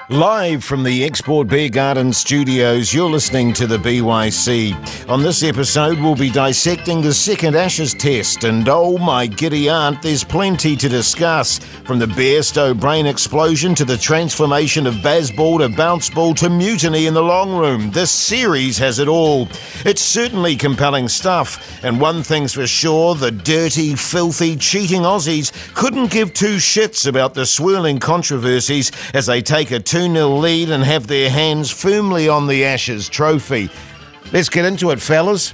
Live from the Export Beer Garden studios, you're listening to the BYC. On this episode, we'll be dissecting the second Ashes test, and oh my giddy aunt, there's plenty to discuss. From the Bairstow brain explosion to the transformation of Bazball to bounce ball to mutiny in the long room, this series has it all. It's certainly compelling stuff, and one thing's for sure, the dirty, filthy, cheating Aussies couldn't give two shits about the swirling controversies as they take a 2-0 lead and have their hands firmly on the Ashes trophy. Let's get into it, fellas.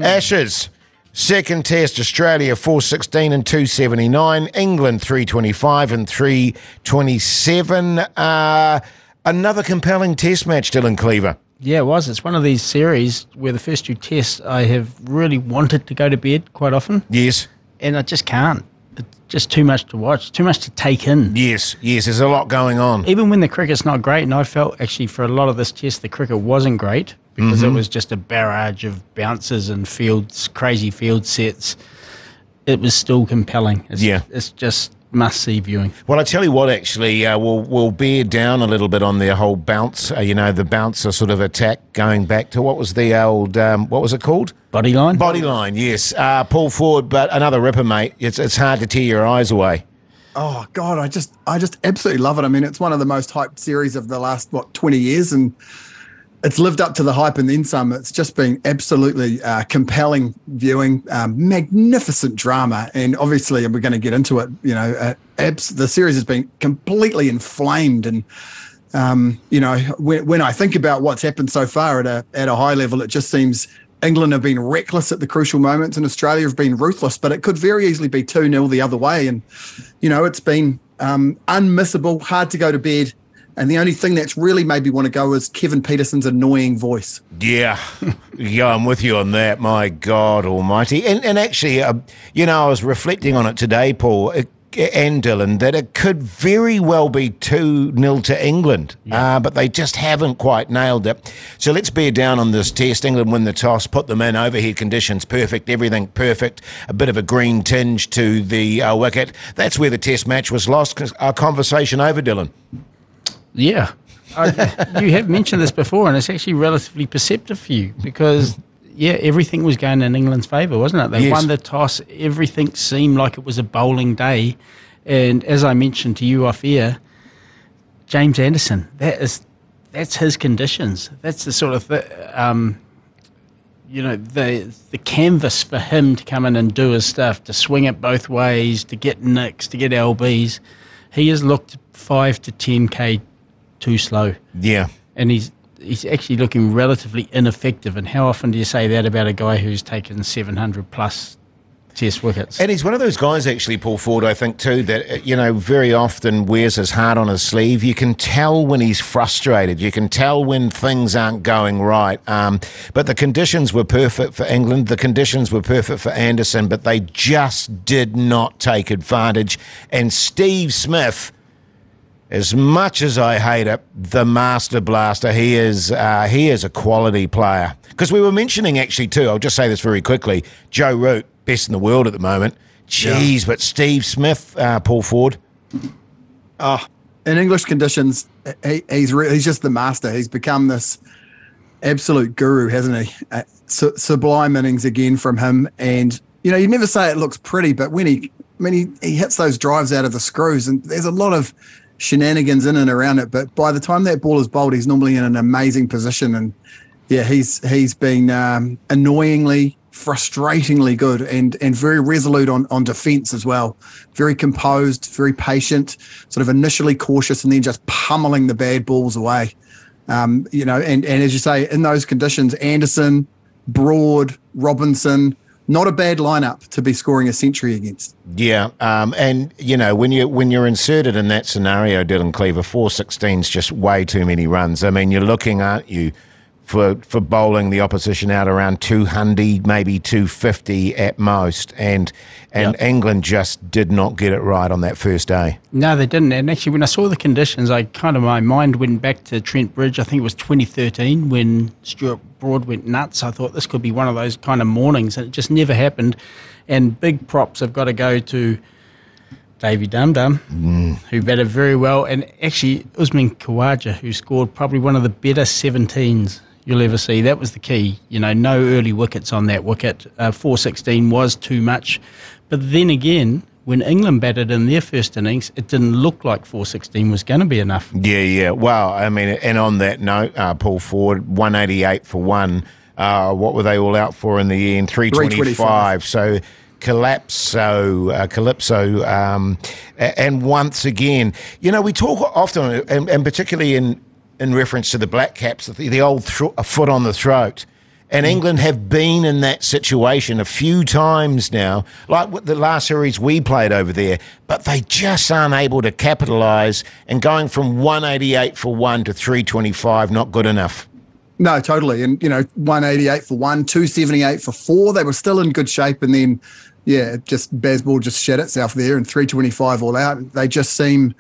Ashes. Second test, Australia 416 and 279, England 325 and 327. Another compelling test match, Dylan Cleaver. Yeah, it was. It's one of these series where the first two tests I have really wanted to go to bed quite often. Yes. And I just can't. It's just too much to watch, too much to take in. Yes, there's a lot going on. Even when the cricket's not great, and I felt actually for a lot of this test the cricket wasn't great because it was just a barrage of bounces and crazy field sets. It was still compelling. It's just must-see viewing. Well, I tell you what, actually, we'll bear down a little bit on their whole bounce, the bouncer sort of attack going back to what was the old, what was it called? Bodyline? Bodyline, yes. Paul Ford, but another ripper, mate. It's hard to tear your eyes away. Oh, God, I just absolutely love it. I mean, it's one of the most hyped series of the last, 20 years, and it's lived up to the hype and then some. It's just been absolutely compelling viewing, magnificent drama, and obviously we're going to get into it. The series has been completely inflamed, and when I think about what's happened so far at a high level, it just seems England have been reckless at the crucial moments, and Australia have been ruthless. But it could very easily be 2-0 the other way, and it's been unmissable, hard to go to bed. And the only thing that's really made me want to go is Kevin Peterson's annoying voice. Yeah, I'm with you on that. My God almighty. And actually, I was reflecting on it today, Paul and Dylan, that it could very well be 2-0 to England, but they just haven't quite nailed it. So let's bear down on this test. England win the toss, put them in, overhead conditions perfect, everything perfect, a bit of a green tinge to the wicket. That's where the test match was lost. Our conversation over, Dylan. Yeah. You have mentioned this before, and it's actually relatively perceptive for you because, everything was going in England's favour, wasn't it? They won the toss. Everything seemed like it was a bowling day. And as I mentioned to you off air, James Anderson, that's his conditions. That's the sort of, the canvas for him to come in and do his stuff, to swing it both ways, to get nicks, to get LBs. He has looked 5 to 10K too slow. Yeah. And he's actually looking relatively ineffective. And how often do you say that about a guy who's taken 700 plus test wickets? And he's one of those guys, actually, Paul Ford, I think, too, that, very often wears his heart on his sleeve. You can tell when he's frustrated. You can tell when things aren't going right. But the conditions were perfect for England. The conditions were perfect for Anderson, but they just did not take advantage. And Steve Smith, as much as I hate it, the master blaster, he is a quality player. Because we were mentioning, actually, too, I'll just say this very quickly, Joe Root, best in the world at the moment. Jeez, but Steve Smith, Paul Ford. In English conditions, he's just the master. He's become this absolute guru, hasn't he? Sublime innings again from him. And, you never say it looks pretty, but when he hits those drives out of the screws, and there's a lot of shenanigans in and around it, but by the time that ball is bowled, he's normally in an amazing position. And he's been annoyingly, frustratingly good and very resolute on defence as well. Very composed, very patient, sort of initially cautious, and then just pummeling the bad balls away. And as you say, in those conditions, Anderson, Broad, Robinson, not a bad lineup to be scoring a century against. Yeah, and when you're inserted in that scenario, Dylan Cleaver, 416's just way too many runs. I mean, you're looking, aren't you, for bowling the opposition out around 200, maybe 250 at most, and England just did not get it right on that first day. No, they didn't. And actually, when I saw the conditions, my mind went back to Trent Bridge. I think it was 2013 when Stuart Broad went nuts. I thought this could be one of those kind of mornings, and it just never happened. And big props have got to go to Davey Dum-Dum, who batted very well, and actually Usman Khawaja, who scored probably one of the better 17s you'll ever see. That was the key. No early wickets on that wicket. 416 was too much. But then again, when England batted in their first innings, it didn't look like 416 was going to be enough. Yeah. Well, I mean, and on that note, Paul Ford, 188 for one. What were they all out for in the end? 325. So Calypso, and once again, we talk often, and particularly in reference to the Black Caps, the old foot on the throat. And England have been in that situation a few times now, like with the last series we played over there, but they just aren't able to capitalise, and going from 188 for one to 325, not good enough. No, totally. And, 188 for one, 278 for four. They were still in good shape. And then, Bazball just shed itself there, and 325 all out. They just seem...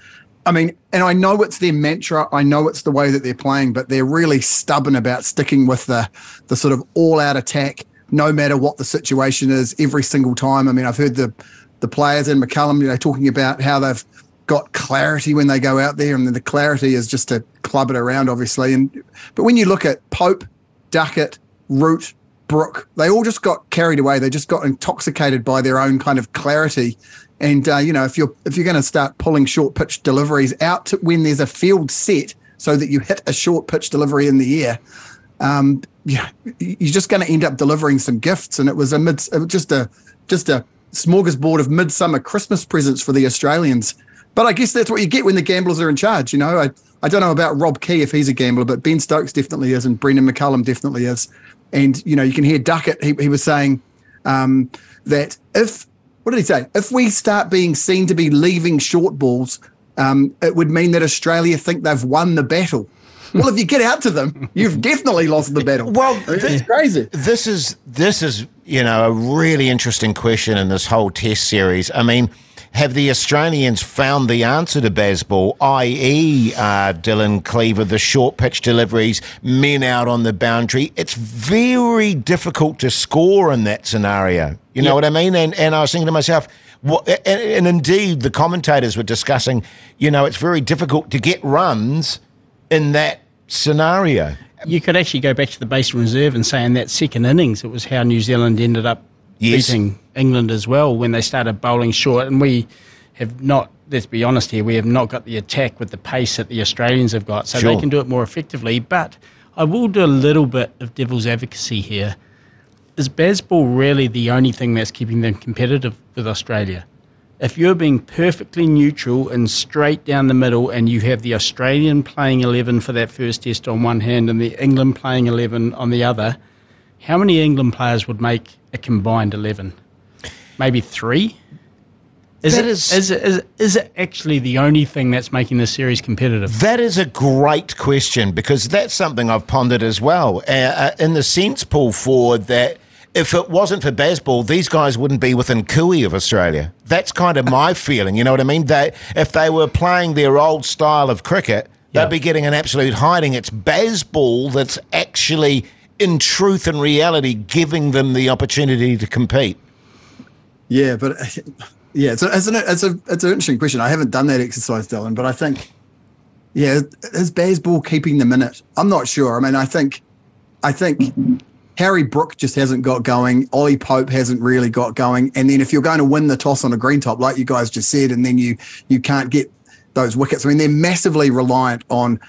and I know it's their mantra. I know it's the way that they're playing, but they're really stubborn about sticking with the sort of all-out attack, no matter what the situation is, every single time. I've heard the players and McCullum, talking about how they've got clarity when they go out there, and the clarity is just to club it around, obviously. But when you look at Pope, Ducket, Root, Brook, they all just got carried away. They just got intoxicated by their own kind of clarity. And, if you're going to start pulling short pitch deliveries out when there's a field set so that you hit a short pitch delivery in the air, you're just going to end up delivering some gifts. And it was just a smorgasbord of midsummer Christmas presents for the Australians. But I guess that's what you get when the gamblers are in charge. I don't know about Rob Key if he's a gambler, but Ben Stokes definitely is, and Brendan McCullum definitely is. And, you can hear Ducket, he was saying that what did he say? If we start being seen to be leaving short balls, it would mean that Australia think they've won the battle. Well, if you get out to them, you've definitely lost the battle. Well, it's crazy. This is a really interesting question in this whole Test series. Have the Australians found the answer to Bazball, i.e. Dylan Cleaver, the short pitch deliveries, men out on the boundary? It's very difficult to score in that scenario. You know what I mean? And I was thinking to myself, and indeed the commentators were discussing, it's very difficult to get runs in that scenario. You could actually go back to the base reserve and say in that second innings, it was how New Zealand ended up beating England as well when they started bowling short. And we have not, let's be honest here, we have not got the attack with the pace that the Australians have got. So they can do it more effectively. But I will do a little bit of devil's advocacy here. Is Bazball really the only thing that's keeping them competitive with Australia? If you're being perfectly neutral and straight down the middle, and you have the Australian playing 11 for that first test on one hand and the England playing 11 on the other, how many England players would make a combined 11? Maybe 3? Is it actually the only thing that's making this series competitive? That is a great question, because that's something I've pondered as well. In the sense, Paul Ford, that if it wasn't for Bazball, these guys wouldn't be within cooey of Australia. That's kind of my feeling, you know what I mean? If they were playing their old style of cricket, they'd be getting an absolute hiding. It's Bazball that's actually, in truth and reality, giving them the opportunity to compete. Yeah, but it's an interesting question. I haven't done that exercise, Dylan, but I think, is Bazball keeping them in it? I'm not sure. I think Harry Brook just hasn't got going. Ollie Pope hasn't really got going. And then if you're going to win the toss on a green top, like you guys just said, and then you can't get those wickets. They're massively reliant on,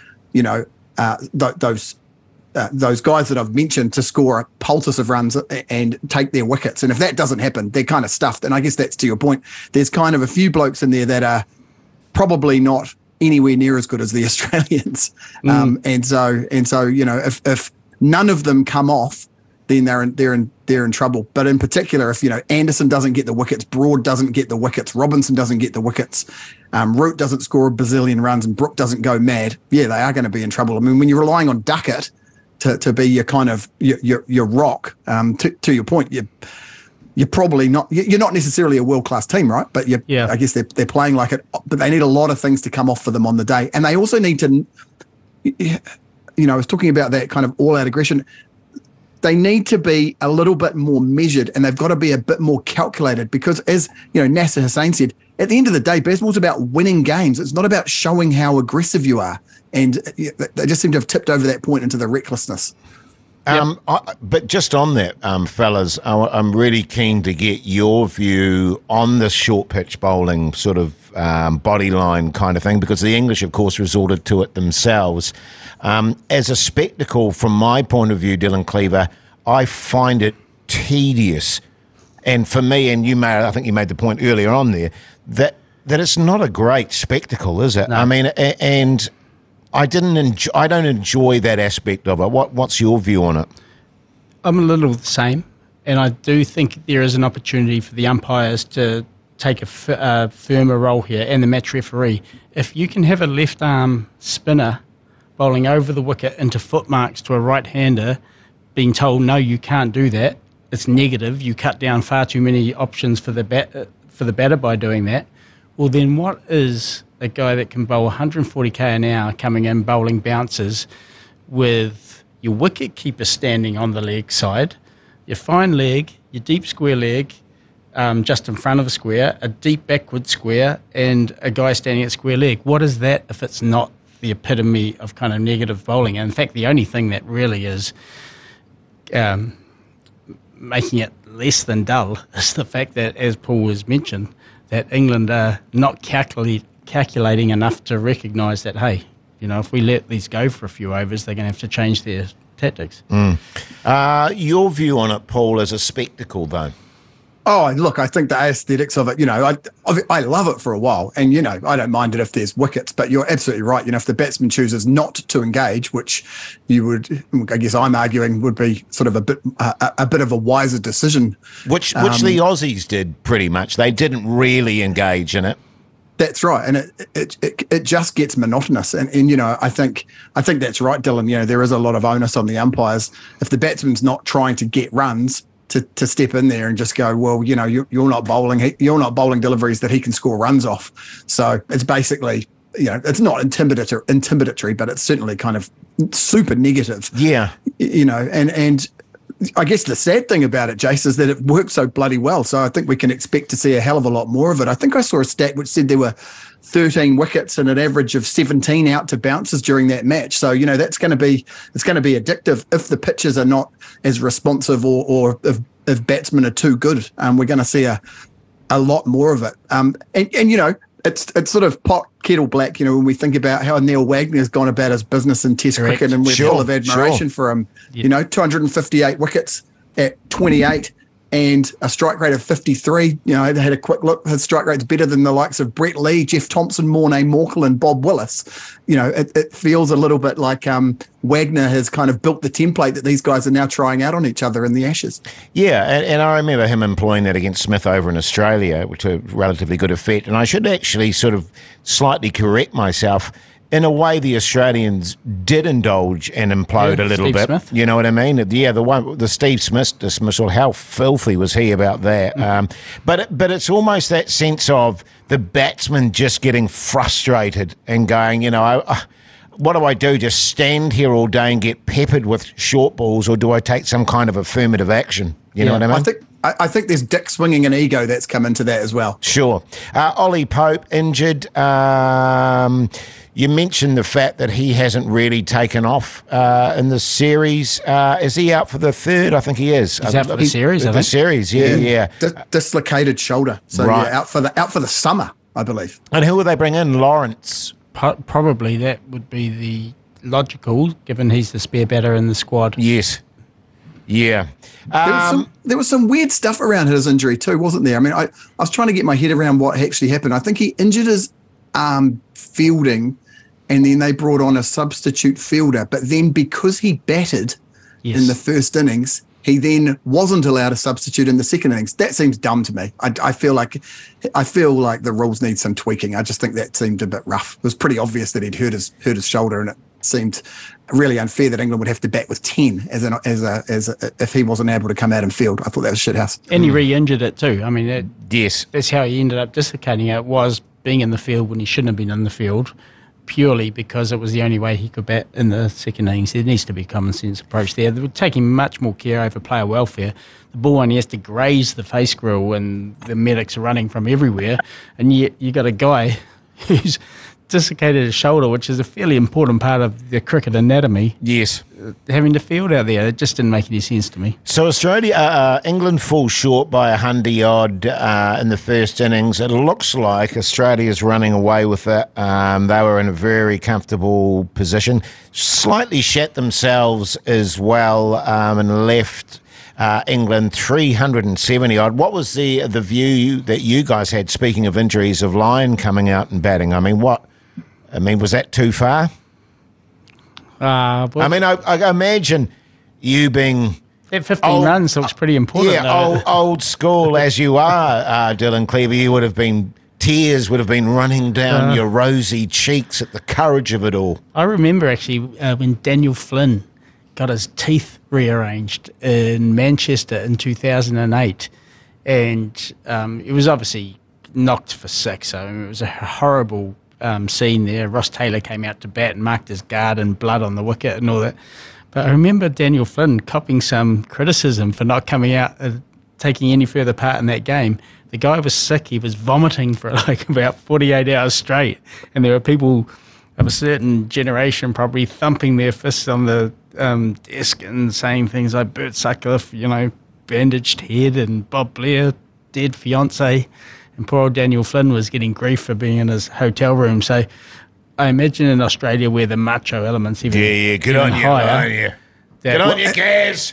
those guys that I've mentioned to score a poultice of runs and take their wickets. And if that doesn't happen, they're kind of stuffed. And I guess that's to your point. There's kind of a few blokes in there that are probably not anywhere near as good as the Australians. And so if none of them come off, then they're in trouble. But in particular, if Anderson doesn't get the wickets, Broad doesn't get the wickets, Robinson doesn't get the wickets, Root doesn't score a bazillion runs, and Brook doesn't go mad, they are going to be in trouble. When you're relying on Ducket to be your kind of your rock, to your point, you're probably not. You're not necessarily a world class team, right? But I guess they're playing like it. But they need a lot of things to come off for them on the day, and they also need to. I was talking about that kind of all out aggression. They need to be a little bit more measured, and they've got to be a bit more calculated, because, as Nasser Hussain said, at the end of the day, baseball's about winning games. It's not about showing how aggressive you are. And they just seem to have tipped over that point into the recklessness. But just on that, fellas, I'm really keen to get your view on the short pitch bowling sort of body line kind of thing, because the English, of course, resorted to it themselves. As a spectacle, from my point of view, Dylan Cleaver, I find it tedious. And for me, and I think you made the point earlier on there, that it's not a great spectacle, is it? No. I mean, and I don't enjoy that aspect of it. What's your view on it? I'm a little the same, and I do think there is an opportunity for the umpires to take a firmer role here, and the match referee. If you can have a left arm spinner bowling over the wicket into foot marks to a right-hander, being told no, you can't do that, it's negative. You cut down far too many options for the batter by doing that. Well, then what is a guy that can bowl 140k an hour coming in bowling bounces with your wicket keeper standing on the leg side, your fine leg, your deep square leg just in front of the square, a deep backward square, and a guy standing at square leg? What is that if it's not the epitome of kind of negative bowling? And in fact, the only thing that really is making it less than dull is the fact that, as Paul has mentioned, that England are not calculating enough to recognise that, hey, if we let these go for a few overs, they're going to have to change their tactics. Your view on it, Paul, as a spectacle, though? Oh, look, I think the aesthetics of it, I love it for a while. And, I don't mind it if there's wickets, but you're absolutely right. If the batsman chooses not to engage, which I guess I'm arguing would be sort of a bit of a wiser decision. Which the Aussies did pretty much. They didn't really engage in it. That's right. And it just gets monotonous. And I think that's right, Dylan. There is a lot of onus on the umpires. If the batsman's not trying to get runs, to step in there and just go, well, you're not bowling deliveries that he can score runs off. So it's basically, it's not intimidatory, but it's certainly kind of super negative. Yeah. And I guess the sad thing about it, Jace, is that it works so bloody well. So I think we can expect to see a hell of a lot more of it. I think I saw a stat which said there were 13 wickets and an average of 17 out to bounces during that match. So, it's going to be addictive if the pitches are not as responsive or if batsmen are too good. We're going to see a lot more of it. It's sort of pot kettle black, when we think about how Neil Wagner's gone about his business in Test cricket, and we're full of admiration for him. Yep. 258 wickets at 28 and a strike rate of 53. They had a quick look. His strike rate's better than the likes of Brett Lee, Jeff Thompson, Mornay Morkel, and Bob Willis. It feels a little bit like Wagner has kind of built the template that these guys are now trying out on each other in the Ashes. Yeah, and I remember him employing that against Smith over in Australia, which a relatively good effect. And I should actually sort of slightly correct myself. In a way, the Australians did indulge and implode a little bit. Smith. You know what I mean? Yeah, the Steve Smith dismissal. How filthy was he about that? But it's almost that sense of the batsman just getting frustrated and going, what do I do? Just stand here all day and get peppered with short balls, or do I take some kind of affirmative action? You know what I mean? I think there's dick swinging and ego that's come into that as well. Sure. Ollie Pope injured. You mentioned the fact that he hasn't really taken off in the series. Is he out for the third? I think he is. He's out for the series, I think. The series, yeah. Dislocated shoulder. So, right. Out for the summer, I believe. And who will they bring in? Lawrence? Probably that would be the logical, given he's the spare batter in the squad. Yes. Yeah. There was some weird stuff around his injury too, wasn't there? I mean, I was trying to get my head around what actually happened. I think he injured his arm fielding, and then they brought on a substitute fielder. But then because he batted in the first innings, he then wasn't allowed a substitute in the second innings. That seems dumb to me. I feel like the rules need some tweaking. I just think that seemed a bit rough. It was pretty obvious that he'd hurt his shoulder, and it seemed really unfair that England would have to bat with 10 as if he wasn't able to come out and field. I thought that was shithouse. And he re-injured it too. I mean, yes, that's how he ended up dislocating it, was being in the field when he shouldn't have been in the field. purely because it was the only way he could bat in the second innings. There needs to be a common sense approach there. They were taking much more care over player welfare. The ball only has to graze the face grill and the medics are running from everywhere, and yet you got a guy who's dislocated his shoulder, which is a fairly important part of the cricket anatomy. Yes. Having to field out there, it just didn't make any sense to me. So England falls short by 100 odd in the first innings. It looks like Australia's running away with it. They were in a very comfortable position, slightly shat themselves as well, and left England 370 odd. What was the view that you guys had, speaking of injuries, of Lyon coming out and batting? Was that too far? I imagine you being... At 15 runs looks pretty important. Yeah, old school as you are, Dylan Cleaver, tears would have been running down your rosy cheeks at the courage of it all. I remember actually when Daniel Flynn got his teeth rearranged in Manchester in 2008, and it was obviously knocked for six, so it was a horrible scene there. Ross Taylor came out to bat and marked his guard and blood on the wicket and all that. But I remember Daniel Flynn copping some criticism for not coming out and taking any further part in that game. The guy was sick. He was vomiting for like about 48 hours straight. And there were people of a certain generation probably thumping their fists on the desk and saying things like Bert Sutcliffe, bandaged head, and Bob Blair, dead fiancé. And poor old Daniel Flynn was getting grief for being in his hotel room. So I imagine in Australia where the macho elements even good on you, Good on you, Gaz.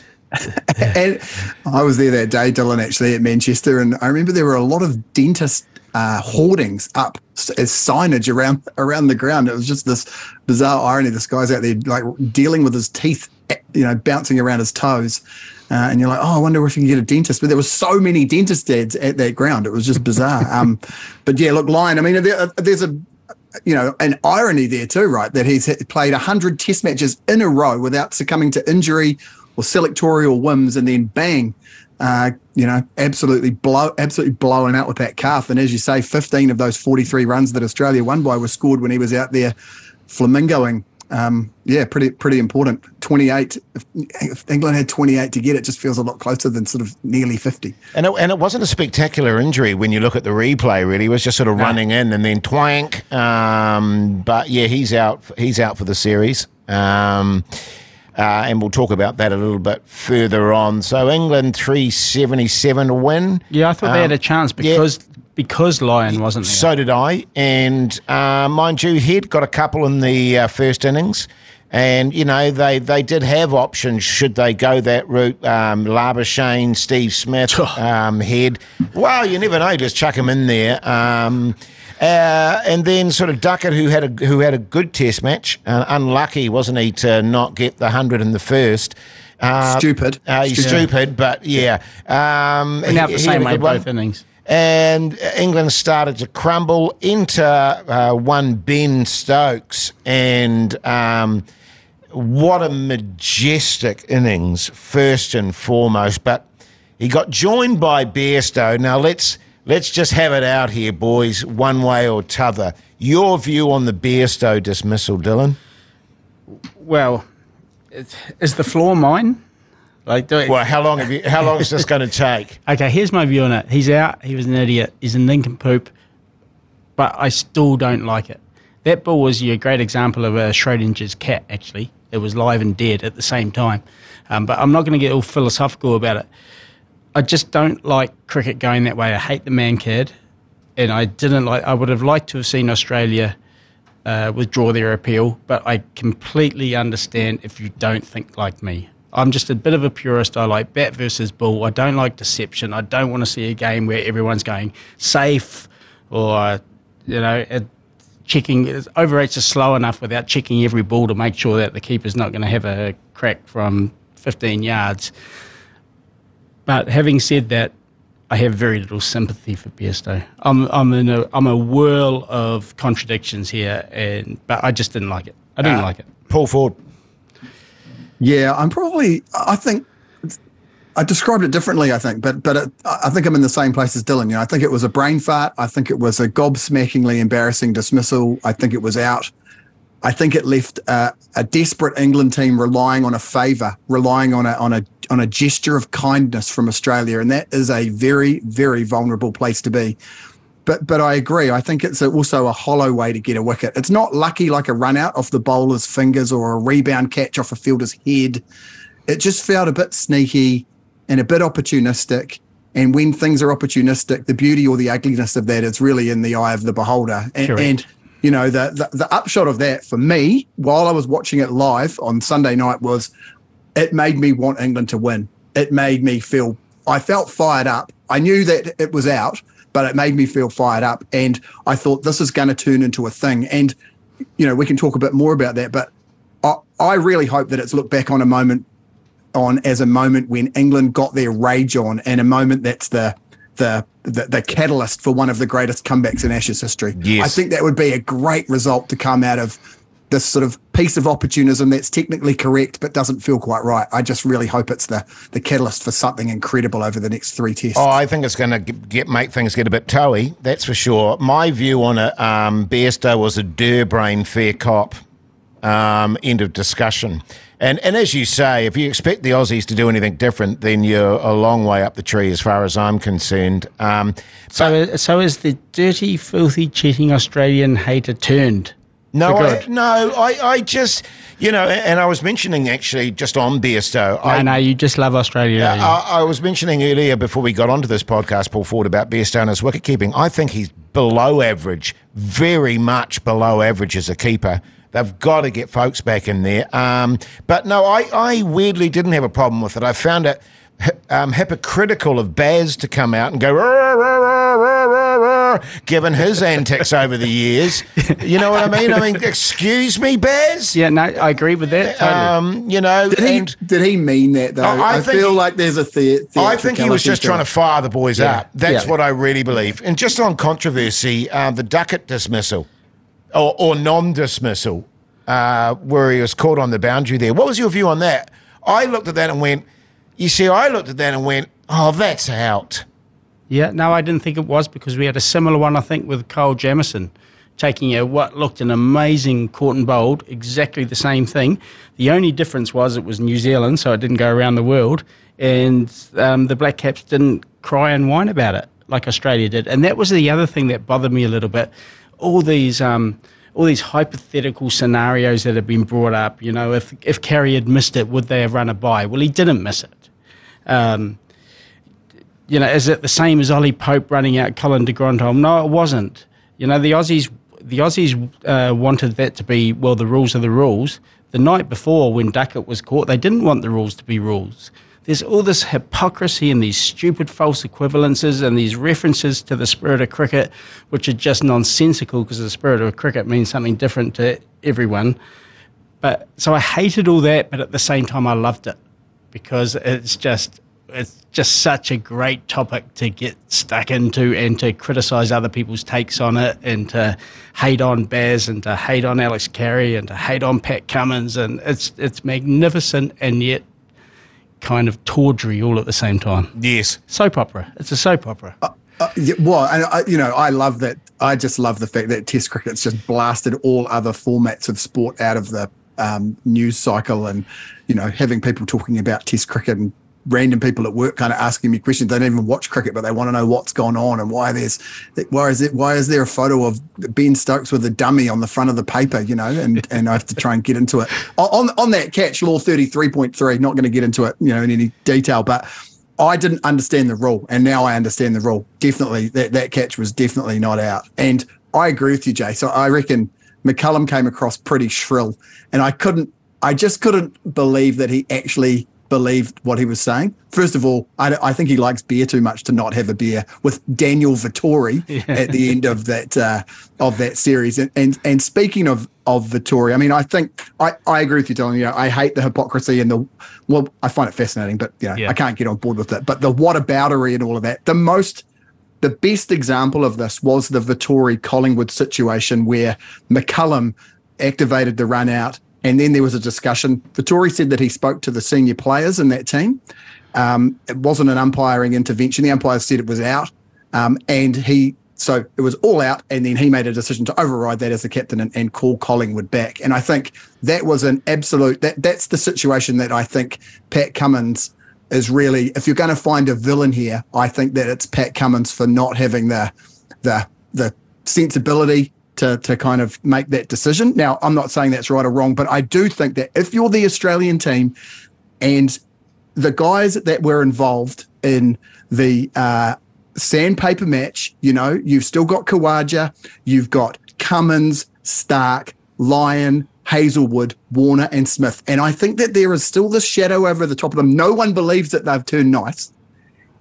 And I was there that day, Dylan, actually, at Manchester, and I remember there were a lot of dentist hoardings up as signage around the ground. It was just this bizarre irony. This guy's out there like dealing with his teeth, bouncing around his toes. And you're like, I wonder if you can get a dentist. But there were so many dentist ads at that ground. It was just bizarre. But yeah, look, Lyon, there's an irony there too, right? That he's played 100 test matches in a row without succumbing to injury or selectorial whims, and then bang, absolutely blowing out with that calf. And as you say, 15 of those 43 runs that Australia won by were scored when he was out there flamingoing. Pretty important. 28. If England had 28 to get it, just feels a lot closer than sort of nearly 50. And it wasn't a spectacular injury when you look at the replay. Really, he was just sort of running in and then twank. But yeah, he's out for the series. And we'll talk about that a little bit further on. So England 377 to win. Yeah, I thought they had a chance because Lyon wasn't there. So did I. And mind you, Head got a couple in the first innings. And, they did have options should they go that route. Labuschagne, Steve Smith, Head. Well, you never know, just chuck him in there. And then sort of Ducket, who had a good test match. Unlucky, wasn't he, to not get the 100 in the first. Stupid. He's stupid, but yeah. Went out the same way both innings. And England started to crumble into one Ben Stokes, and what a majestic innings, first and foremost. But he got joined by Bairstow. Now let's just have it out here, boys, one way or t'other. Your view on the Bairstow dismissal, Dylan? Well, is the floor mine? How long is this going to take? Okay, here's my view on it. He's out. He was an idiot. He's a nincompoop. But I still don't like it. That ball was a great example of a Schrodinger's cat, actually. It was live and dead at the same time. But I'm not going to get all philosophical about it. I just don't like cricket going that way. I hate the man kid. And I would have liked to have seen Australia withdraw their appeal. But I completely understand if you don't think like me. I'm just a bit of a purist. I like bat versus ball. I don't like deception. I don't want to see a game where everyone's going safe or, checking. Over-8s are slow enough without checking every ball to make sure that the keeper's not going to have a crack from 15 yards. But having said that, I have very little sympathy for Bairstow. I'm a whirl of contradictions here, but I just didn't like it. I didn't like it. Paul Ford. Yeah, I think I described it differently, I think, but I think I'm in the same place as Dylan. I think it was a brain fart. I think it was a gobsmackingly embarrassing dismissal. I think it was out I think it left a desperate England team relying on a favour, relying on a gesture of kindness from Australia, and that is a very, very vulnerable place to be. But I agree. I think it's also a hollow way to get a wicket. It's not lucky like a run out off the bowler's fingers or a rebound catch off a fielder's head. It just felt a bit sneaky and a bit opportunistic. And when things are opportunistic, the beauty or the ugliness of that is really in the eye of the beholder. And you know, the upshot of that for me, while I was watching it live on Sunday night, was it made me want England to win. It made me I felt fired up. I knew that it was out, but it made me feel fired up. And I thought this is going to turn into a thing. And, you know, we can talk a bit more about that, but I really hope that it's looked back on as a moment when England got their rage on, and a moment that's the catalyst for one of the greatest comebacks in Ashes history. Yes. I think that would be a great result to come out of this sort of piece of opportunism that's technically correct but doesn't feel quite right. I just really hope it's the catalyst for something incredible over the next 3 tests. Oh, I think it's going to make things get a bit toey, that's for sure. My view on it, Bairstow was a Durbrain fair cop. End of discussion. And as you say, if you expect the Aussies to do anything different, then you're a long way up the tree as far as I'm concerned. So is the dirty, filthy, cheating Australian hater turned? No, I just, you know, and I was mentioning actually just on Bairstow. No, you just love Australia. I was mentioning earlier before we got onto this podcast, Paul Ford, about Bairstow and his wicket keeping. I think he's below average, very much below average as a keeper. They've got to get folks back in there. But no, I weirdly didn't have a problem with it. I found it hypocritical of Baz to come out and go, rah, rah, rah, rah, rah, rah, given his antics over the years. You know what I mean? I mean, excuse me, Baz? Yeah, no, I agree with that. Totally. You know, did he mean that though? I feel like there's a I think he was just trying to fire the boys up. That's what I really believe. And just on controversy, the Ducket dismissal or non-dismissal, where he was caught on the boundary there. What was your view on that? I looked at that and went, oh, that's out. Yeah, no, I didn't think it was, because we had a similar one, I think, with Kyle Jamieson, taking what looked an amazing caught and bowled, exactly the same thing. The only difference was it was New Zealand, so it didn't go around the world, and the Black Caps didn't cry and whine about it like Australia did. And that was the other thing that bothered me a little bit. All these hypothetical scenarios that have been brought up, you know, if Carey had missed it, would they have run a bye? Well, he didn't miss it. You know, is it the same as Ollie Pope running out Colin de Grandhomme? No, it wasn't. You know, the Aussies wanted that to be, well, the rules are the rules. The night before, when Ducket was caught, they didn't want the rules to be rules. There's all this hypocrisy and these stupid false equivalences and these references to the spirit of cricket, which are just nonsensical, because the spirit of cricket means something different to everyone. But so I hated all that, but at the same time I loved it, because it's just such a great topic to get stuck into and to criticise other people's takes on it, and to hate on Baz and to hate on Alex Carey and to hate on Pat Cummins, and it's magnificent and yet kind of tawdry all at the same time. Yes. Soap opera. It's a soap opera. Well, and I love that. I just love the fact that Test cricket's just blasted all other formats of sport out of the news cycle, and, you know, having people talking about Test cricket and random people at work kind of asking me questions. They don't even watch cricket, but they want to know what's gone on and why is there a photo of Ben Stokes with a dummy on the front of the paper, you know, and I have to try and get into it. On that catch, law 33.3, not going to get into it, you know, in any detail, but I didn't understand the rule, and now I understand the rule. Definitely, that catch was definitely not out. And I agree with you, Jay. So I reckon McCullum came across pretty shrill, and I just couldn't believe that he actually believed what he was saying. First of all, I think he likes beer too much to not have a beer with Daniel Vettori at the end of that series. And speaking of Vettori, I mean, I think I agree with you, Dylan. You know, I hate the hypocrisy and I find it fascinating, but you know, I can't get on board with it. But the whataboutery and all of that. The best example of this was the Vettori Collingwood situation where McCullum activated the run out. And then there was a discussion. Vettori said that he spoke to the senior players in that team. It wasn't an umpiring intervention. The umpire said it was out. And he So it was all out, and then he made a decision to override that as the captain and call Collingwood back. And I think that was an absolute, that's the situation that I think Pat Cummins is really, if you're going to find a villain here, I think that it's Pat Cummins for not having the sensibility to kind of make that decision. Now, I'm not saying that's right or wrong, but I do think that if you're the Australian team and the guys that were involved in the sandpaper match, you've still got Kawaja, you've got Cummins, Stark, Lyon, Hazelwood, Warner and Smith. And I think that there is still this shadow over the top of them. No one believes that they've turned nice.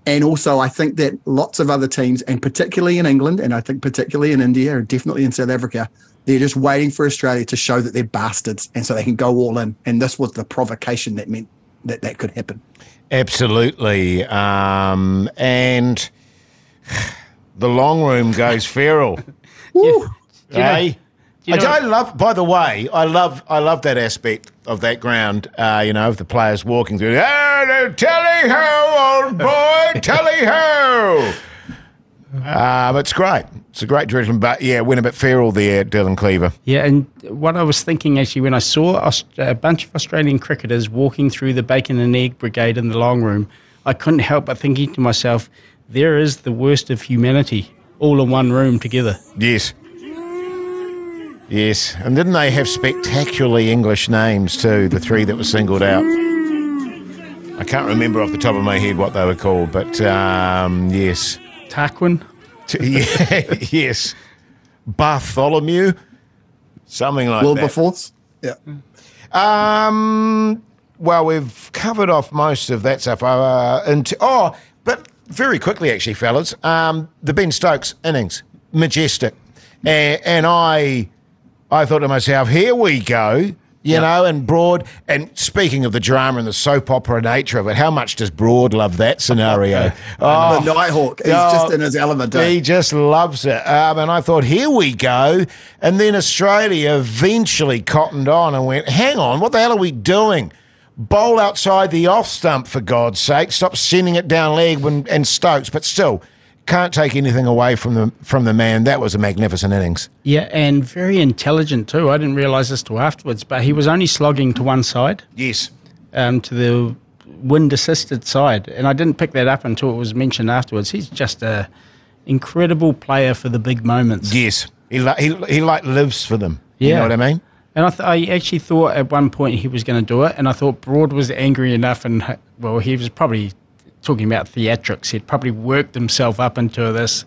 And also I think that lots of other teams, and particularly in England, and I think particularly in India and definitely in South Africa, they're just waiting for Australia to show that they're bastards and so they can go all in. And this was the provocation that meant that could happen. Absolutely. And the long room goes feral. Woo. Hey? I love, by the way, I love that aspect of that ground, of the players walking through. Oh, tally-ho, old boy, tally-ho. It's great. It's a great direction, but yeah, went a bit feral there, Dylan Cleaver. Yeah, and what I was thinking actually when I saw a bunch of Australian cricketers walking through the bacon and egg brigade in the long room, I couldn't help but thinking to myself, there is the worst of humanity all in one room together. Yes. Yes, and didn't they have spectacularly English names too, the three that were singled out? I can't remember off the top of my head what they were called, but yes. Tarquin? Yes. Bartholomew? Something like Wilberforce? that. Yeah. Well, we've covered off most of that stuff. But very quickly actually, fellas, the Ben Stokes innings, majestic. And I thought to myself, here we go, and Broad, and speaking of the drama and the soap opera nature of it, how much does Broad love that scenario? The Nighthawk, he's just in his element. He just loves it. And I thought, here we go. And then Australia eventually cottoned on and went, hang on, what the hell are we doing? Bowl outside the off stump, for God's sake. Stop sending it down leg and Stokes, but still, can't take anything away from the man. That was a magnificent innings. Yeah, and very intelligent too. I didn't realise this till afterwards, but he was only slogging to one side. Yes. To the wind-assisted side, and I didn't pick that up until it was mentioned afterwards. He's just a incredible player for the big moments. Yes, he lives for them. Yeah. You know what I mean? And I actually thought at one point he was going to do it, and I thought Broad was angry enough, and he was probably talking about theatrics. He'd probably worked himself up into this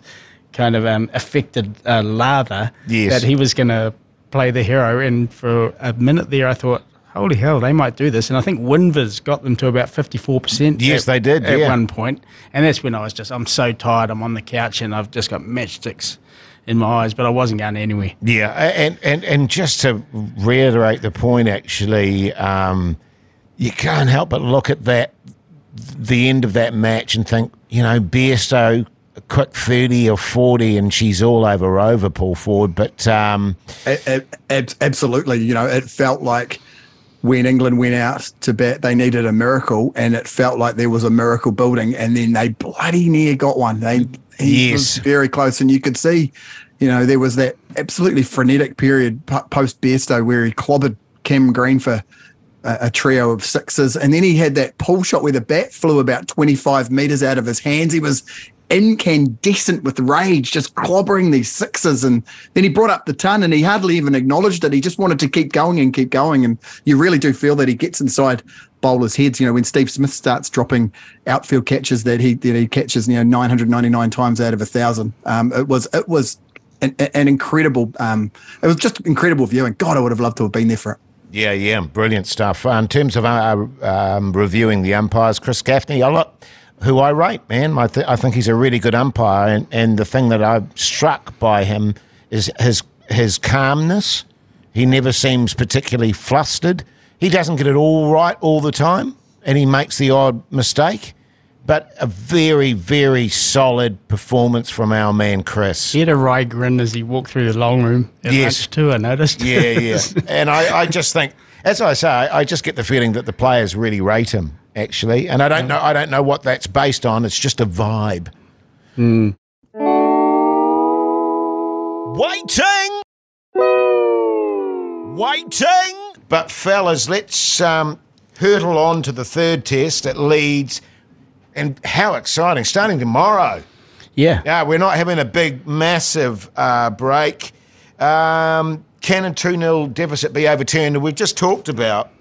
kind of affected lather that he was going to play the hero. And for a minute there, I thought, holy hell, they might do this. And I think Winvers got them to about 54%. Yes, they did, at one point. And that's when I'm so tired. I'm on the couch and I've just got matchsticks in my eyes, but I wasn't going anywhere. Yeah, and just to reiterate the point, actually, you can't help but look at the end of that match and think, Bairstow, a quick 30 or 40 and she's all over Paul Ford. But absolutely, it felt like when England went out to bat, they needed a miracle, and it felt like there was a miracle building, and then they bloody near got one. He was very close, and you could see, there was that absolutely frenetic period post Bairstow where he clobbered Cam Green for a trio of sixes, and then he had that pull shot where the bat flew about 25 metres out of his hands. He was incandescent with rage, just clobbering these sixes, and then he brought up the ton, and he hardly even acknowledged it. He just wanted to keep going, and you really do feel that he gets inside bowlers' heads. When Steve Smith starts dropping outfield catches that he catches 999 times out of 1,000. It was an incredible. It was just incredible viewing. God, I would have loved to have been there for it. Yeah, brilliant stuff. In terms of reviewing the umpires, Chris Gaffney, who I rate, man. I think he's a really good umpire, and the thing that I'm struck by him is his calmness. He never seems particularly flustered. He doesn't get it all right all the time, and he makes the odd mistake. But a very, very solid performance from our man Chris. He had a wry grin as he walked through the long room at lunch too, I noticed. Yeah. And I just think, as I say, I just get the feeling that the players really rate him, actually. And I don't know what that's based on. It's just a vibe. Waiting. But fellas, let's hurtle on to the third test at Leeds. And how exciting, starting tomorrow. Yeah. We're not having a big, massive break. Can a 2-0 deficit be overturned? And we've just talked about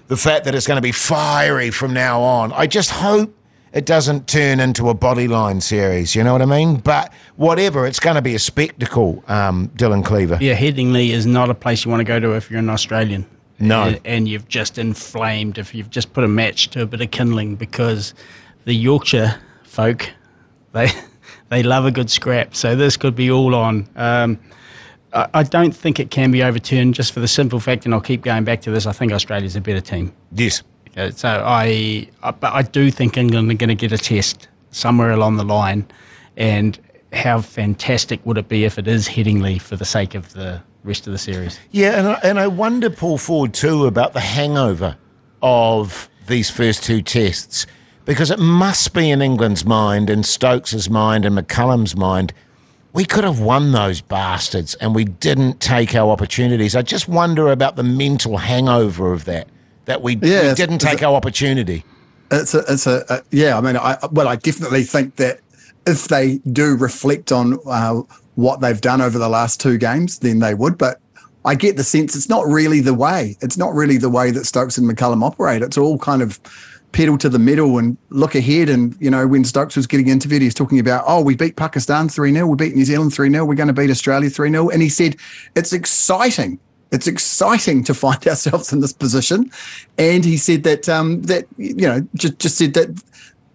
the fact that it's going to be fiery from now on. I just hope it doesn't turn into a bodyline series, you know what I mean? But whatever, it's going to be a spectacle, Dylan Cleaver. Yeah, Headingley is not a place you want to go to if you're an Australian. No. And you've just inflamed, if you've just put a match to a bit of kindling, because the Yorkshire folk, they love a good scrap. So this could be all on. I don't think it can be overturned just for the simple fact, and I'll keep going back to this, I think Australia's a better team. Yes. So but I do think England are going to get a test somewhere along the line, and how fantastic would it be if it is Headingley for the sake of the rest of the series? Yeah, and I wonder, Paul Ford, too, about the hangover of these first two tests, because it must be in England's mind and Stokes' mind and McCullum's mind, we could have won those bastards and we didn't take our opportunities. I just wonder about the mental hangover of that we didn't take our opportunity. I mean, I definitely think that if they do reflect on what they've done over the last two games, then they would. But I get the sense it's not really the way. It's not really the way that Stokes and McCullum operate. It's all kind of pedal to the metal and look ahead. And, you know, when Stokes was getting interviewed, he was talking about, we beat Pakistan 3-0, we beat New Zealand 3-0, we're going to beat Australia 3-0. And he said, it's exciting. It's exciting to find ourselves in this position. And he said that, just said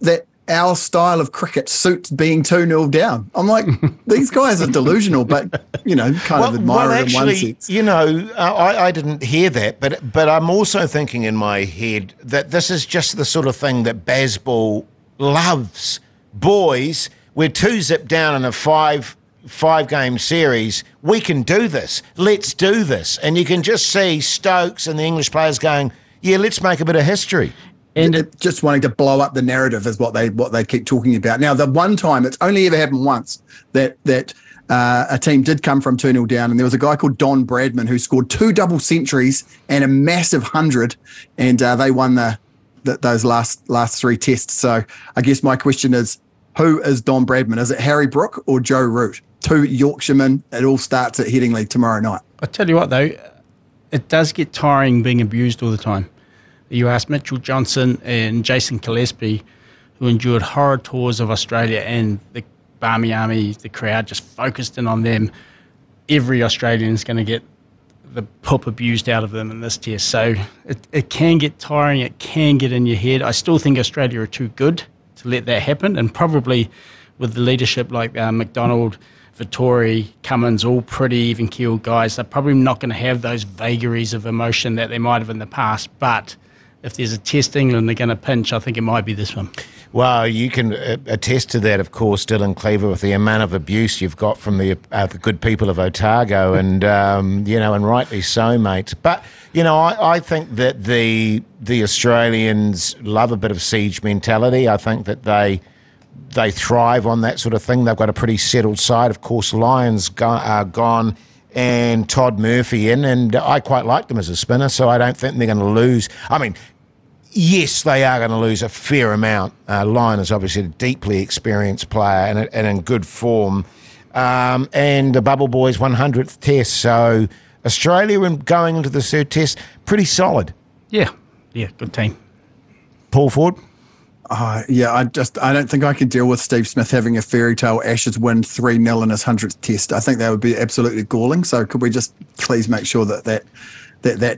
that our style of cricket suits being 2-0 down. I'm like, these guys are delusional, but, kind of admire it in one sense. I didn't hear that, but I'm also thinking in my head that this is just the sort of thing that Bazball loves. Boys, we're 2-0 down in a five-game series. We can do this. Let's do this. And you can just see Stokes and the English players going, yeah, let's make a bit of history. And just wanting to blow up the narrative is what they keep talking about. Now, the one time, it's only ever happened once, that a team did come from 2-0 down, and there was a guy called Don Bradman who scored 2 double centuries and a massive 100, and they won those last 3 tests. So I guess my question is, who is Don Bradman? Is it Harry Brook or Joe Root? 2 Yorkshiremen. It all starts at Headingley tomorrow night. I tell you what, though, it does get tiring being abused all the time. You asked Mitchell Johnson and Jason Gillespie, who endured horror tours of Australia, and the Barmy Army, the crowd just focused in on them. Every Australian is going to get the poop abused out of them in this test. So it can get tiring. It can get in your head. I still think Australia are too good to let that happen, and probably with the leadership like McDonald, Vittori, Cummins, all pretty even-keeled guys, they're probably not going to have those vagaries of emotion that they might have in the past. But if there's a test England are going to pinch, I think it might be this one. Well, you can attest to that, of course, Dylan Cleaver, with the amount of abuse you've got from the good people of Otago, and and rightly so, mate. But I think that the Australians love a bit of siege mentality. I think that they thrive on that sort of thing. They've got a pretty settled side. Of course, Lyons are gone, and Todd Murphy in, and I quite like them as a spinner, so I don't think they're going to lose. I mean, yes, they are going to lose a fair amount. Lyon is obviously a deeply experienced player and in good form. And the Bubble Boys' 100th test. So Australia, going into the third test, pretty solid. Yeah, good team. Paul Ford? I don't think I can deal with Steve Smith having a fairy tale Ashes win 3-0 in his 100th test. I think that would be absolutely galling. So could we just please make sure that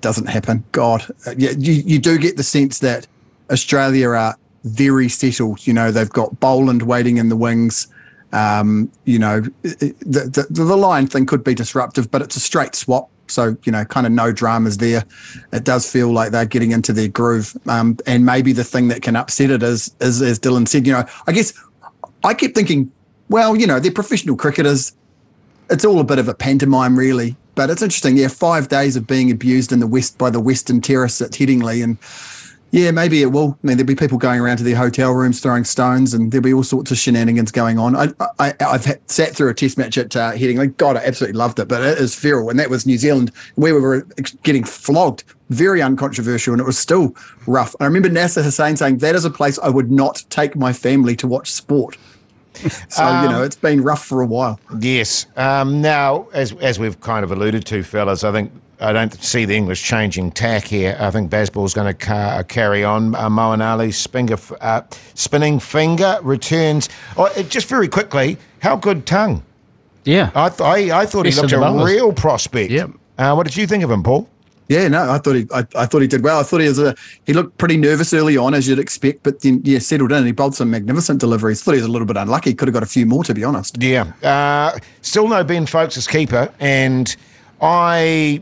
doesn't happen? God, you do get the sense that Australia are very settled. They've got Boland waiting in the wings. The line thing could be disruptive, but it's a straight swap. So, kind of no dramas there. It does feel like they're getting into their groove. And maybe the thing that can upset it is as Dylan said, I guess I kept thinking, well, they're professional cricketers. It's all a bit of a pantomime, really. But it's interesting. 5 days of being abused in the West by the Western Terrace at Headingley. And, Yeah, maybe it will. I mean, there'll be people going around to their hotel rooms throwing stones, and there'll be all sorts of shenanigans going on. I've sat through a test match at Headingley. God, I absolutely loved it, but it is feral, and that was New Zealand. We were getting flogged, very uncontroversial, and it was still rough. I remember Nasser Hussain saying, that is a place I would not take my family to watch sport. So, it's been rough for a while. Yes. Now, as we've kind of alluded to, fellas, I don't see the English changing tack here. I think Bazball's going to carry on. Moeen Ali's spinning finger returns. Just very quickly, how good Tongue? Yeah. I thought he looked a real prospect. Yep. What did you think of him, Paul? Yeah, no, I thought he did well. I thought he looked pretty nervous early on, as you'd expect, but then settled in and he bowled some magnificent deliveries. Thought he was a little bit unlucky. Could have got a few more, to be honest. Yeah. Still no Ben Foakes as keeper, and they're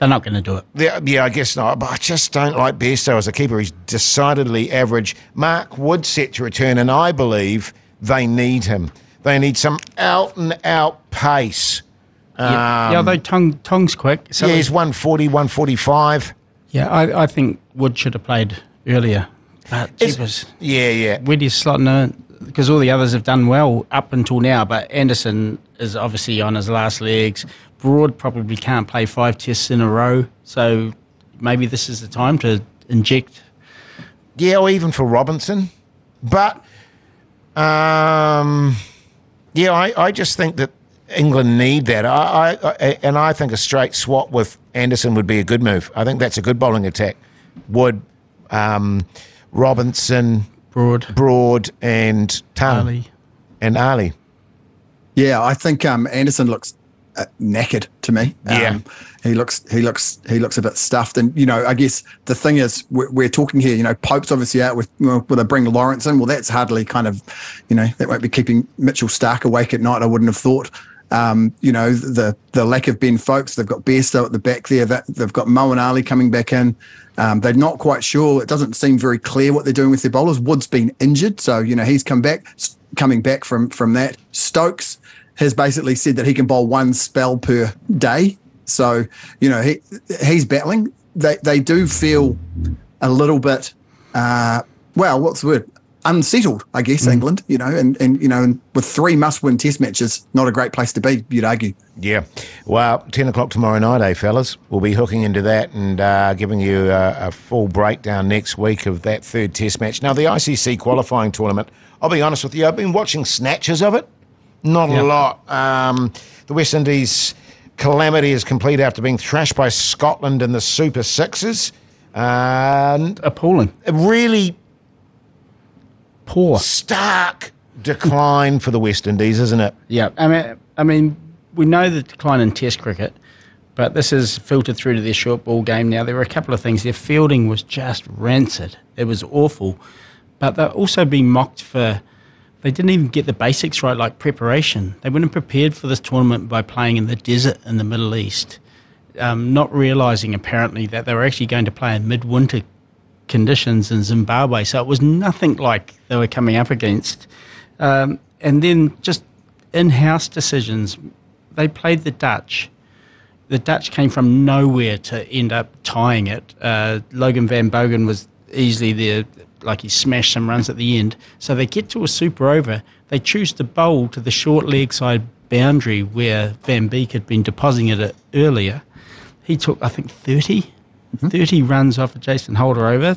not going to do it. Yeah, I guess not. But I just don't like Bairstow as a keeper. He's decidedly average. Mark Wood's set to return, and I believe they need him. They need some out-and-out pace. Though Tongue's quick. So yeah, he's 140, 145. Yeah, I think Wood should have played earlier. But Where do you slot in? Because all the others have done well up until now, but Anderson is obviously on his last legs. Broad probably can't play 5 tests in a row, so maybe this is the time to inject. Yeah, or even for Robinson. But, I just think that England need that. I think a straight swap with Anderson would be a good move. I think that's a good bowling attack. Wood, Robinson, Broad and Tongue. Ali. Yeah, I think Anderson looks knackered to me. He looks a bit stuffed, and I guess the thing is we're talking here. Pope's obviously out with they bring Lawrence in. Well, that's hardly kind of that won't be keeping Mitchell Stark awake at night. I wouldn't have thought. The lack of Ben Foakes. They've got Bairstow at the back there. They've got Moeen Ali coming back in. They're not quite sure. It doesn't seem very clear what they're doing with their bowlers. Wood's been injured, so he's coming back from that. Stokes has basically said that he can bowl one spell per day. So, he's battling. They do feel a little bit, what's the word? Unsettled, I guess, England, and with 3 must-win test matches, not a great place to be, you'd argue. Yeah. Well, 10 o'clock tomorrow night, fellas? We'll be hooking into that and giving you a full breakdown next week of that 3rd test match. Now, the ICC qualifying tournament, I'll be honest with you, I've been watching snatches of it. Not a lot. The West Indies calamity is complete after being thrashed by Scotland in the Super Sixes. Appalling. Really poor, stark decline for the West Indies, isn't it? Yeah. I mean, we know the decline in Test cricket, but this is filtered through to their short ball game now. There were a couple of things. Their fielding was just rancid. It was awful. But they're also being mocked for... They didn't even get the basics right, like preparation. They weren't prepared for this tournament by playing in the desert in the Middle East, not realising apparently that they were actually going to play in midwinter conditions in Zimbabwe. So it was nothing like they were coming up against. And then just in-house decisions. They played the Dutch. The Dutch came from nowhere to end up tying it. Logan van Bogen was easily there. Like he smashed some runs at the end. So they get to a super over. They choose to bowl to the short leg side boundary where Van Beek had been depositing it earlier. He took, I think, 30 runs off a Jason Hoyte over,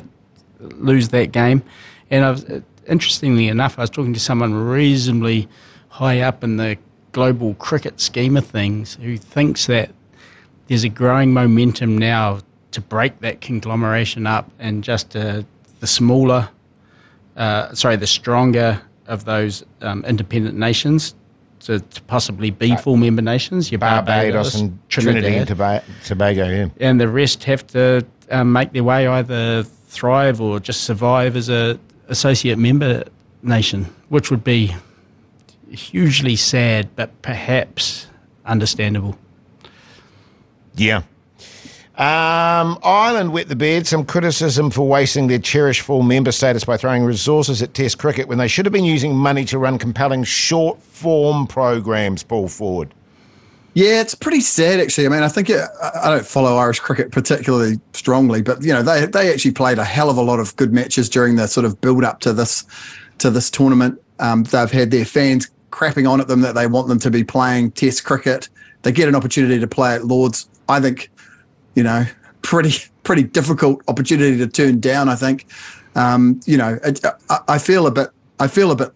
lose that game. And interestingly enough, I was talking to someone reasonably high up in the global cricket scheme of things who thinks that there's a growing momentum now to break that conglomeration up and just the stronger of those independent nations to possibly be full member nations. Your Barbados and Trinity and Tobago, yeah. And the rest have to make their way, either thrive or just survive as a associate member nation, which would be hugely sad, but perhaps understandable. Yeah. Ireland wet the bed. Some criticism for wasting their cherished full member status by throwing resources at Test cricket when they should have been using money to run compelling short-form programs. Paul Ford. Yeah, it's pretty sad, actually. I mean, I think I don't follow Irish cricket particularly strongly, but they actually played a hell of a lot of good matches during the sort of build up to this tournament. They've had their fans crapping on at them that they want them to be playing Test cricket. They get an opportunity to play at Lord's. I think, pretty difficult opportunity to turn down. I think, I feel a bit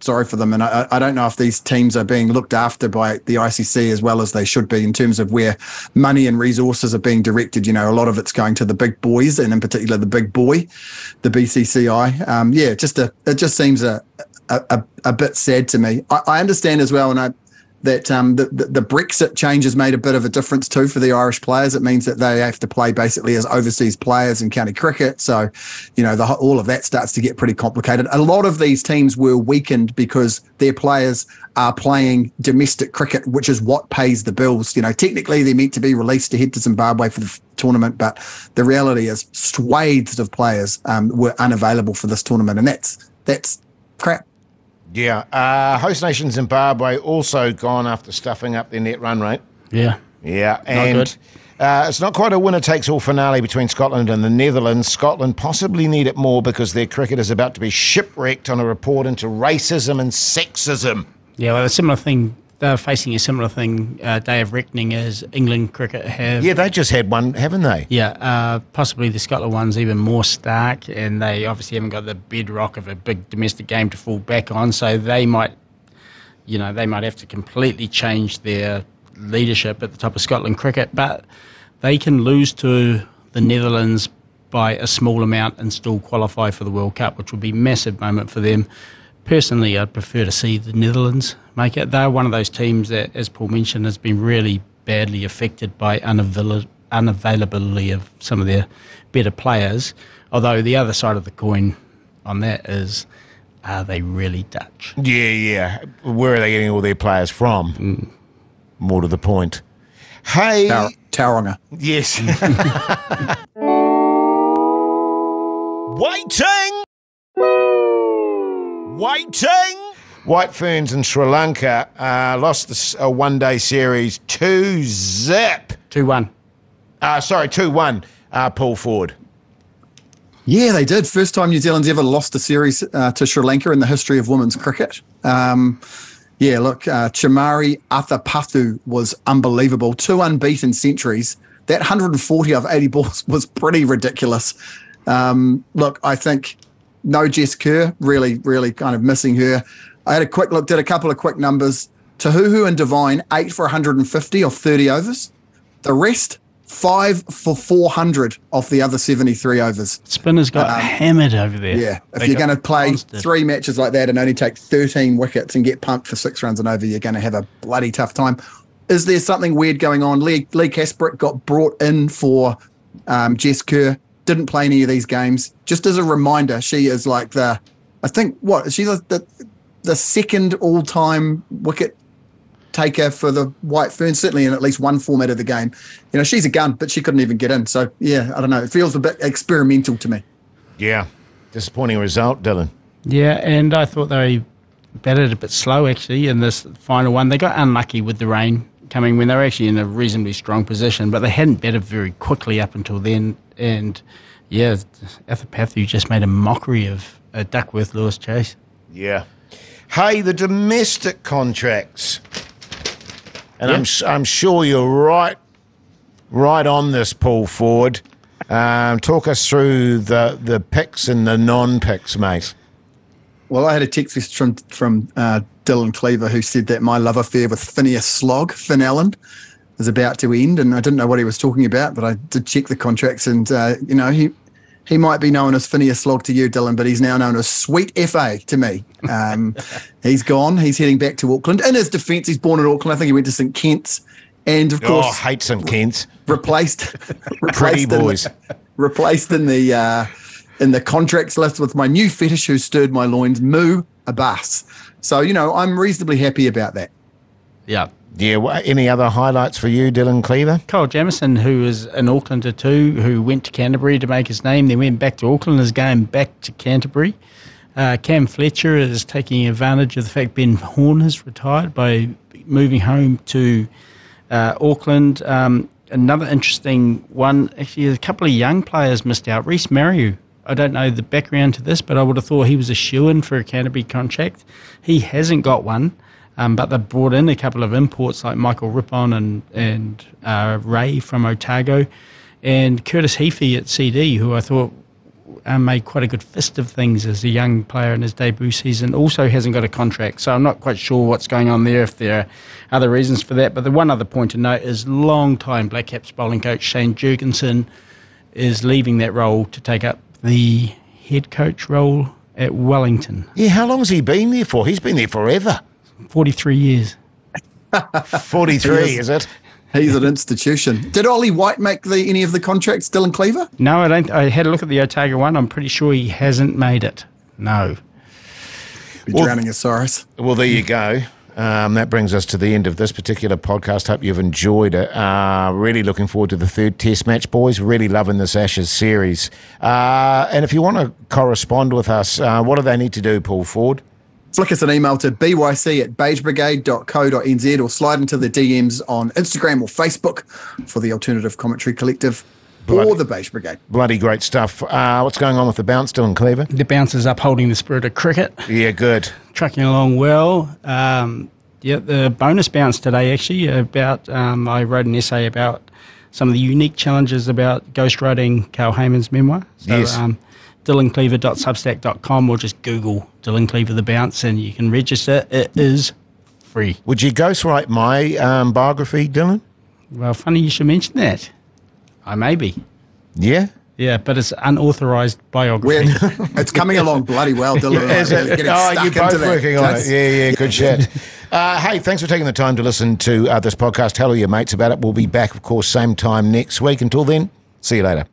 sorry for them, and I don't know if these teams are being looked after by the ICC as well as they should be in terms of where money and resources are being directed. A lot of it's going to the big boys, and in particular the big boy, the BCCI. It just seems a bit sad to me. I understand as well, and that the Brexit change has made a bit of a difference too for the Irish players. It means that they have to play basically as overseas players in county cricket. So, all of that starts to get pretty complicated. A lot of these teams were weakened because their players are playing domestic cricket, which is what pays the bills. Technically they're meant to be released to head to Zimbabwe for the tournament, but the reality is swathes of players were unavailable for this tournament, and that's crap. Yeah. Host nation Zimbabwe also gone after stuffing up their net run rate. Yeah. Yeah. And it's not quite a winner-takes-all finale between Scotland and the Netherlands. Scotland possibly need it more because their cricket is about to be shipwrecked on a report into racism and sexism. Yeah, well, a similar thing. They're facing a similar thing, day of reckoning, as England cricket have. Yeah, they just had one, haven't they? Yeah, possibly the Scotland one's even more stark, and they obviously haven't got the bedrock of a big domestic game to fall back on, so they might have to completely change their leadership at the top of Scotland cricket, but they can lose to the Netherlands by a small amount and still qualify for the World Cup, which would be a massive moment for them. Personally, I'd prefer to see the Netherlands make it. They're one of those teams that, as Paul mentioned, has been really badly affected by unavailability of some of their better players. Although the other side of the coin on that is, are they really Dutch? Yeah. Where are they getting all their players from? More to the point. Hey. Tauranga. Yes. Waiting. White Ferns in Sri Lanka lost a one-day series 2-0. 2-1. 2-1, Paul Ford. Yeah, they did. First time New Zealand's ever lost a series to Sri Lanka in the history of women's cricket. Chamari Athapathu was unbelievable. 2 unbeaten centuries. That 140 of 80 balls was pretty ridiculous. I think no Jess Kerr, really, really kind of missing her. I had a quick look, did a couple of quick numbers. Tahuhu and Devine, 8 for 150 off 30 overs. The rest, 5 for 400 off the other 73 overs. Spinners got hammered over there. Yeah, if you're going to play 3 matches like that and only take 13 wickets and get pumped for 6 runs and over, you're going to have a bloody tough time. Is there something weird going on? Lee Casbrick got brought in for Jess Kerr. Didn't play any of these games. Just as a reminder, she is like the second all-time wicket taker for the White Ferns, certainly in at least one format of the game. She's a gun, but she couldn't even get in. So, yeah, I don't know. It feels a bit experimental to me. Yeah. Disappointing result, Dylan. Yeah, and I thought they batted a bit slow, actually, in this final one. They got unlucky with the rain coming when they were actually in a reasonably strong position, but they hadn't batted very quickly up until then. And, yeah, Athapathu just made a mockery of Duckworth Lewis Chase. Yeah. Hey, the domestic contracts. And yeah. I'm sure you're right on this, Paul Ford. Talk us through the picks and the non-picks, mate. Well, I had a text message from Dylan Cleaver, who said that my love affair with Finn Allen, is about to end, and I didn't know what he was talking about, but I did check the contracts, and he might be known as Phineas Slog to you, Dylan, but he's now known as Sweet FA to me. He's gone. He's heading back to Auckland. In his defence, he's born in Auckland. I think he went to St Kitts, and of course, hate St Kitts. Replaced Pretty boys. Replaced in the contracts list with my new fetish who stirred my loins, Moo Abbas. So, I'm reasonably happy about that. Yeah. Yeah. Any other highlights for you, Dylan Cleaver? Kyle Jamieson, who is an Aucklander too, who went to Canterbury to make his name, then went back to Auckland, is going back to Canterbury. Cam Fletcher is taking advantage of the fact Ben Horn has retired by moving home to Auckland. Another interesting one, actually, a couple of young players missed out. Reece Mariu, I don't know the background to this, but I would have thought he was a shoo-in for a Canterbury contract. He hasn't got one, but they brought in a couple of imports like Michael Rippon and Ray from Otago, and Curtis Heafy at CD, who I thought made quite a good fist of things as a young player in his debut season, also hasn't got a contract. So I'm not quite sure what's going on there, if there are other reasons for that. But the one other point to note is long-time Black Caps bowling coach Shane Jurgensen is leaving that role to take up the head coach role at Wellington. Yeah, how long has he been there for? He's been there forever. 43 years. 43, is it? He's an institution. Did Ollie White make any of the contracts, Dylan Cleaver? No, I don't. I had a look at the Otago one. I'm pretty sure he hasn't made it. No. Be drowning his sorrows. Well, there you go. That brings us to the end of this particular podcast. Hope you've enjoyed it. Really looking forward to the third test match, boys. Really loving this Ashes series. And if you want to correspond with us, what do they need to do, Paul Ford? Flick us an email to byc@beigebrigade.co.nz or slide into the DMs on Instagram or Facebook for the Alternative Commentary Collective or the Beige Brigade. Bloody great stuff. What's going on with the bounce, Dylan Cleaver? The bounce is upholding the spirit of cricket. Yeah, good. Trucking along well. The bonus bounce today, actually, about I wrote an essay about some of the unique challenges about ghostwriting Carl Heyman's memoir. So, yes. DylanCleaver.substack.com or just Google Dylan Cleaver The Bounce and you can register. It is free. Would you ghostwrite my biography, Dylan? Well, funny you should mention that. I may be. Yeah? Yeah, but it's unauthorised biography. It's coming along bloody well, Dylan. Is it? You're both working on it. Yeah, good shit. Hey, thanks for taking the time to listen to this podcast. Tell all your mates about it. We'll be back, of course, same time next week. Until then, see you later.